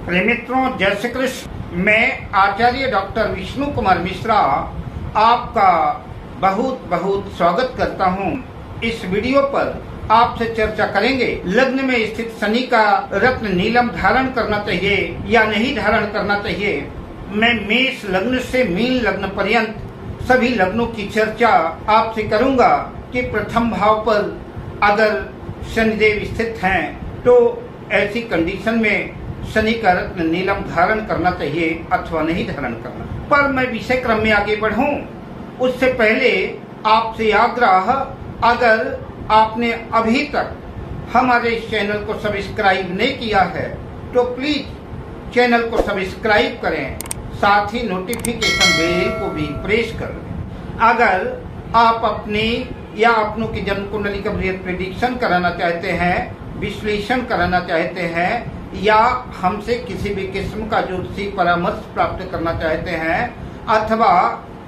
प्रिय मित्रों, जय श्री कृष्ण। मैं आचार्य डॉक्टर विष्णु कुमार मिश्रा आपका बहुत बहुत स्वागत करता हूं। इस वीडियो पर आपसे चर्चा करेंगे लग्न में स्थित शनि का रत्न नीलम धारण करना चाहिए या नहीं धारण करना चाहिए। मैं मेष लग्न से मीन लग्न पर्यंत सभी लग्नों की चर्चा आपसे करूंगा कि प्रथम भाव पर अगर शनिदेव स्थित हैं तो ऐसी कंडीशन में शनि का रत्न नीलम धारण करना चाहिए अथवा नहीं धारण करना। पर मैं विषय क्रम में आगे बढ़ूं उससे पहले आपसे आग्रह, अगर आपने अभी तक हमारे इस चैनल को सब्सक्राइब नहीं किया है तो प्लीज चैनल को सब्सक्राइब करें, साथ ही नोटिफिकेशन बेल को भी प्रेस कर लें। अगर आप अपनी या अपनों की जन्म कुंडली का प्रेडिक्शन कराना चाहते हैं, विश्लेषण कराना चाहते हैं या हमसे किसी भी किस्म का ज्योतिषी परामर्श प्राप्त करना चाहते हैं अथवा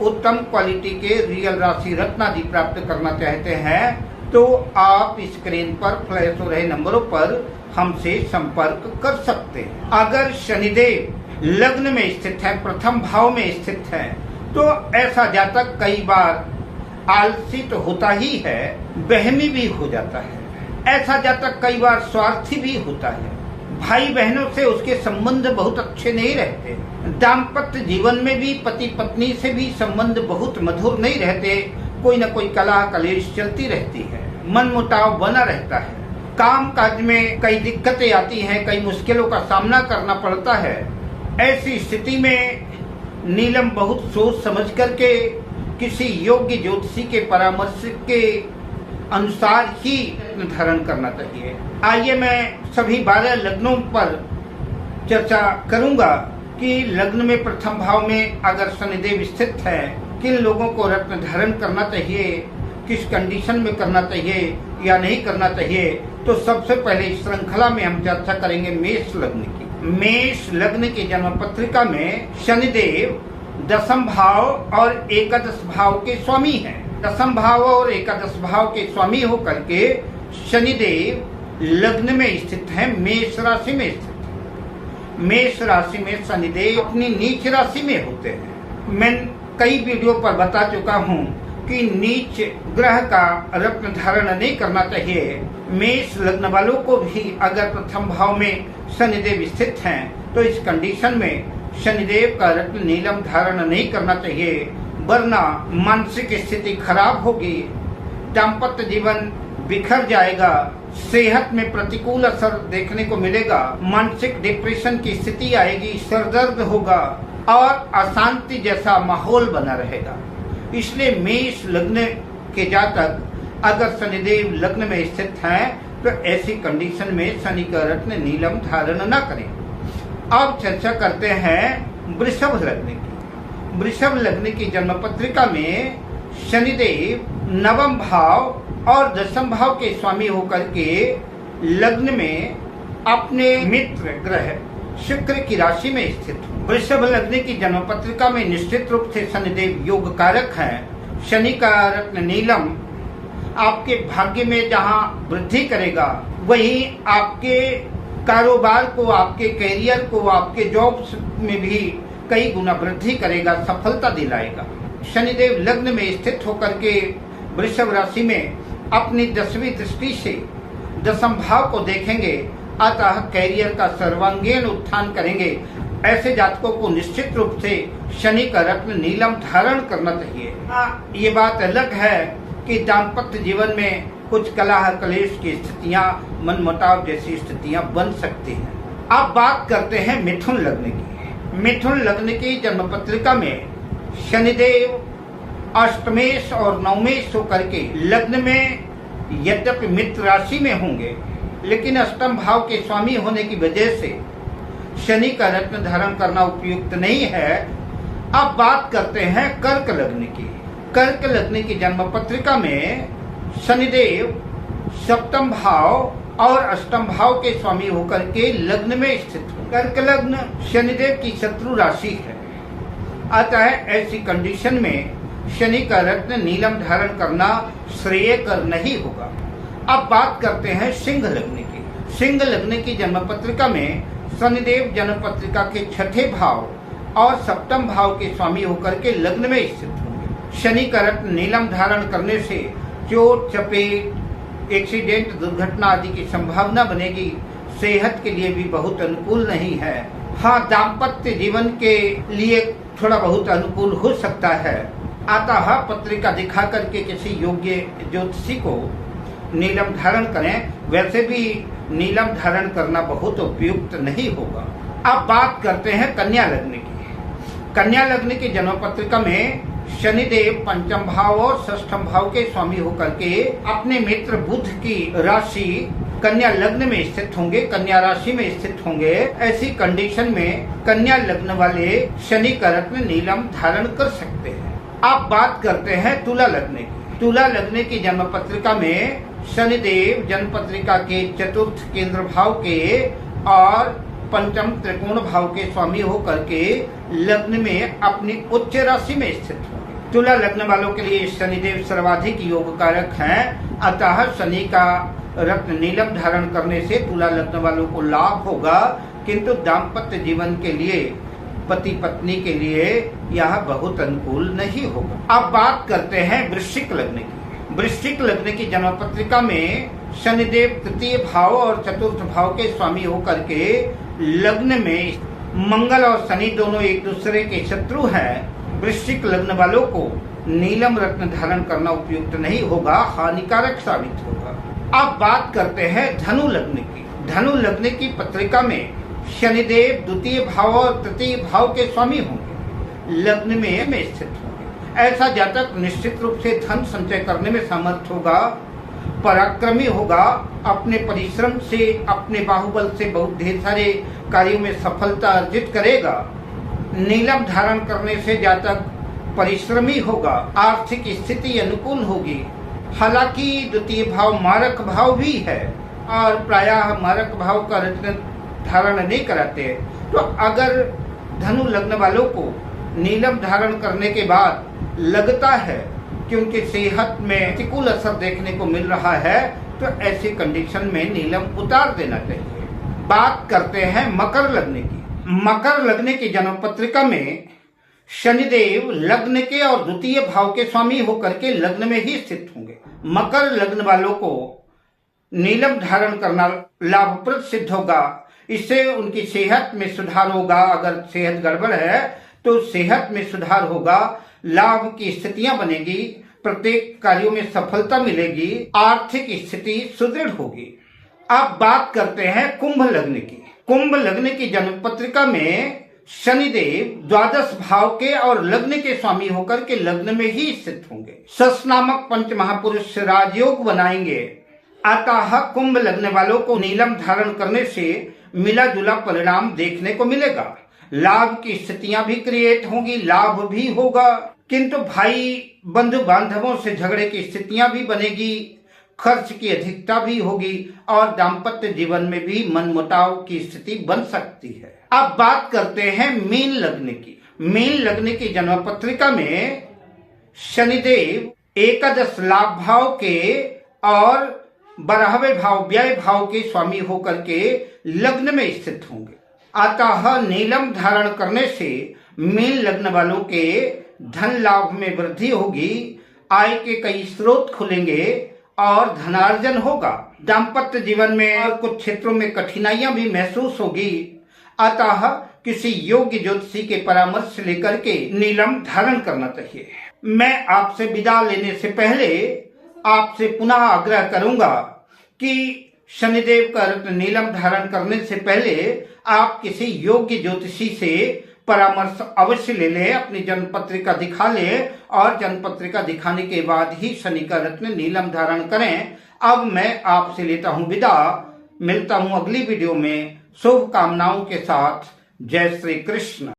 उत्तम क्वालिटी के रियल राशि रत्न आदि प्राप्त करना चाहते हैं तो आप स्क्रीन पर फ्लैश हो रहे नंबरों पर हमसे संपर्क कर सकते हैं। अगर शनिदेव लग्न में स्थित है, प्रथम भाव में स्थित है, तो ऐसा जातक कई बार आलसी तो होता ही है, वहमी भी हो जाता है। ऐसा जातक कई बार स्वार्थी भी होता है। भाई बहनों से उसके संबंध बहुत अच्छे नहीं रहते। दाम्पत्य जीवन में भी पति पत्नी से भी संबंध बहुत मधुर नहीं रहते। कोई न कोई कलह कलेश चलती रहती है, मन मुटाव बना रहता है। काम काज में कई दिक्कतें आती हैं, कई मुश्किलों का सामना करना पड़ता है। ऐसी स्थिति में नीलम बहुत सोच समझ करके किसी योग्य ज्योतिषी के परामर्श के अनुसार ही धारण करना चाहिए। आइए मैं सभी 12 लग्नों पर चर्चा करूंगा कि लग्न में प्रथम भाव में अगर शनिदेव स्थित है किन लोगों को रत्न धारण करना चाहिए, किस कंडीशन में करना चाहिए या नहीं करना चाहिए। तो सबसे पहले इस श्रृंखला में हम चर्चा करेंगे मेष लग्न की। मेष लग्न की जन्म पत्रिका में शनिदेव दशम भाव और एकादश भाव के स्वामी हैं। दशम भाव और एकादश भाव के स्वामी होकर के शनिदेव लग्न में स्थित है, मेष राशि में स्थित है। मेष राशि में शनिदेव अपनी नीच राशि में होते हैं। मैं कई वीडियो पर बता चुका हूँ कि नीच ग्रह का रत्न धारण नहीं करना चाहिए। मेष लग्न वालों को भी अगर प्रथम भाव में शनिदेव स्थित हैं तो इस कंडीशन में शनिदेव का रत्न नीलम धारण नहीं करना चाहिए, वरना मानसिक स्थिति खराब होगी, दाम्पत्य जीवन बिखर जाएगा, सेहत में प्रतिकूल असर देखने को मिलेगा, मानसिक डिप्रेशन की स्थिति आएगी, सरदर्द होगा और अशांति जैसा माहौल बना रहेगा। इसलिए मेष लग्न के जातक अगर शनिदेव लग्न में स्थित हैं तो ऐसी कंडीशन में शनि का रत्न नीलम धारण न करें। अब चर्चा करते हैं वृषभ लग्न की। वृषभ लग्न की जन्म पत्रिका में शनिदेव नवम भाव और दशम भाव के स्वामी होकर के लग्न में अपने मित्र ग्रह शुक्र की राशि में स्थित हो। वृषभ लग्न की जन्म पत्रिका में निश्चित रूप से शनिदेव योग कारक हैं। शनि का रत्न नीलम आपके भाग्य में जहां वृद्धि करेगा वहीं आपके कारोबार को, आपके कैरियर को, आपके जॉब्स में भी कई गुना वृद्धि करेगा, सफलता दिलाएगा। शनिदेव लग्न में स्थित होकर के वृषभ राशि में अपनी 10वीं दृष्टि से दशम भाव को देखेंगे, अतः कैरियर का सर्वांगीण उत्थान करेंगे। ऐसे जातकों को निश्चित रूप से शनि का रत्न नीलम धारण करना चाहिए। ये बात अलग है कि दाम्पत्य जीवन में कुछ कलह कलेश की स्थितियां, मनमुटाव जैसी स्थितियां बन सकती हैं। अब बात करते हैं मिथुन लग्न की। मिथुन लग्न की जन्म पत्रिका में शनिदेव अष्टमेश और नवमेश होकर के लग्न में यद्यपि मित्र राशि में होंगे, लेकिन अष्टम भाव के स्वामी होने की वजह से शनि का रत्न धारण करना उपयुक्त नहीं है। अब बात करते हैं कर्क लग्न की। कर्क लग्न की जन्म पत्रिका में शनिदेव सप्तम भाव और अष्टम भाव के स्वामी होकर के लग्न में स्थित हो। कर्क लग्न शनिदेव की शत्रु राशि है, अतः ऐसी कंडीशन में शनि का रत्न नीलम धारण करना श्रेयकर नहीं होगा। अब बात करते हैं सिंह लग्न की। सिंह लग्न की जन्म पत्रिका में शनिदेव जन्म पत्रिका के छठे भाव और सप्तम भाव के स्वामी होकर के लग्न में स्थित होंगे। शनि का रत्न नीलम धारण करने से चोट चपेट, एक्सीडेंट, दुर्घटना आदि की संभावना बनेगी। सेहत के लिए भी बहुत अनुकूल नहीं है। हाँ, दाम्पत्य जीवन के लिए थोड़ा बहुत अनुकूल हो सकता है। अतः पत्रिका दिखा करके किसी योग्य ज्योतिषी को नीलम धारण करें। वैसे भी नीलम धारण करना बहुत उपयुक्त नहीं होगा। अब बात करते हैं कन्या लग्न की। कन्या लग्न की जन्म पत्रिका में शनिदेव पंचम भाव और षष्ठम भाव के स्वामी होकर के अपने मित्र बुध की राशि कन्या लग्न में स्थित होंगे, कन्या राशि में स्थित होंगे। ऐसी कंडीशन में कन्या लग्न वाले शनि का रत्न नीलम धारण कर सकते हैं। अब बात करते हैं तुला लग्न की। तुला लग्न की जन्म पत्रिका में शनिदेव जन्म पत्रिका के चतुर्थ केंद्र भाव के और पंचम त्रिकोण भाव के स्वामी होकर के लग्न में अपनी उच्च राशि में स्थित होंगे। तुला लग्न वालों के लिए शनिदेव सर्वाधिक योग कारक हैं। अतः शनि का रत्न नीलम धारण करने से तुला लग्न वालों को लाभ होगा, किंतु दाम्पत्य जीवन के लिए, पति पत्नी के लिए यह बहुत अनुकूल नहीं होगा। अब बात करते हैं वृश्चिक लग्न की। वृश्चिक लग्न की जन्म पत्रिका में शनिदेव तृतीय भाव और चतुर्थ भाव के स्वामी होकर के लग्न में, मंगल और शनि दोनों एक दूसरे के शत्रु हैं। वृश्चिक लग्न वालों को नीलम रत्न धारण करना उपयुक्त नहीं होगा, हानिकारक साबित होगा। अब बात करते हैं धनु लग्न की। धनु लग्न की पत्रिका में शनिदेव द्वितीय भाव और तृतीय भाव के स्वामी होंगे, लग्न में स्थित होंगे। ऐसा जातक निश्चित रूप से धन संचय करने में समर्थ होगा, पराक्रमी होगा, अपने परिश्रम से, अपने बाहुबल से बहुत ढेर सारे कार्यों में सफलता अर्जित करेगा। नीलम धारण करने से जातक परिश्रमी होगा, आर्थिक स्थिति अनुकूल होगी। हालांकि द्वितीय भाव मारक भाव भी है और प्रायः मारक भाव का रत्न धारण नहीं कराते, तो अगर धनु लग्न वालों को नीलम धारण करने के बाद लगता है कि उनकी सेहत में प्रतिकूल असर देखने को मिल रहा है, तो ऐसी कंडीशन में नीलम उतार देना चाहिए। बात करते हैं मकर लग्न की। मकर लग्न की जन्म पत्रिका में शनिदेव लग्न के और द्वितीय भाव के स्वामी होकर के लग्न में ही स्थित होंगे। मकर लग्न वालों को नीलम धारण करना लाभप्रद सिद्ध होगा। इससे उनकी सेहत में सुधार होगा। अगर सेहत गड़बड़ है तो सेहत में सुधार होगा, लाभ की स्थितियां बनेगी, प्रत्येक कार्यों में सफलता मिलेगी, आर्थिक स्थिति सुदृढ़ होगी। अब बात करते हैं कुंभ लग्न की। कुंभ लग्न की जन्म पत्रिका में शनिदेव द्वादश भाव के और लग्न के स्वामी होकर के लग्न में ही स्थित होंगे। सस नामक पंच महापुरुष राजयोग बनाएंगे। अतः कुंभ लग्न वालों को नीलम धारण करने से मिला जुला परिणाम देखने को मिलेगा। लाभ की स्थितियां भी क्रिएट होंगी, लाभ भी होगा, किंतु भाई बंधु बांधवों से झगड़े की स्थितियां भी बनेगी, खर्च की अधिकता भी होगी और दाम्पत्य जीवन में भी मनमुटाव की स्थिति बन सकती है। अब बात करते हैं मीन लग्न की। मीन लग्न की जन्म पत्रिका में शनिदेव एकादश लाभ भाव के और 12वें भाव व्यय भाव के स्वामी होकर के लग्न में स्थित होंगे। अतः नीलम धारण करने से मीन लग्न वालों के धन लाभ में वृद्धि होगी, आय के कई स्रोत खुलेंगे और धनार्जन होगा। दाम्पत्य जीवन में और कुछ क्षेत्रों में कठिनाइयां भी महसूस होगी। अतः किसी योग्य ज्योतिषी के परामर्श लेकर के नीलम धारण करना चाहिए। मैं आपसे विदा लेने से पहले आपसे पुनः आग्रह करूंगा कि शनिदेव का रत्न नीलम धारण करने से पहले आप किसी योग्य ज्योतिषी से परामर्श अवश्य ले लें, अपनी जन्म पत्रिका दिखा लें और जन्म पत्रिका दिखाने के बाद ही शनि का रत्न नीलम धारण करें। अब मैं आपसे लेता हूं विदा, मिलता हूं अगली वीडियो में शुभकामनाओं के साथ। जय श्री कृष्ण।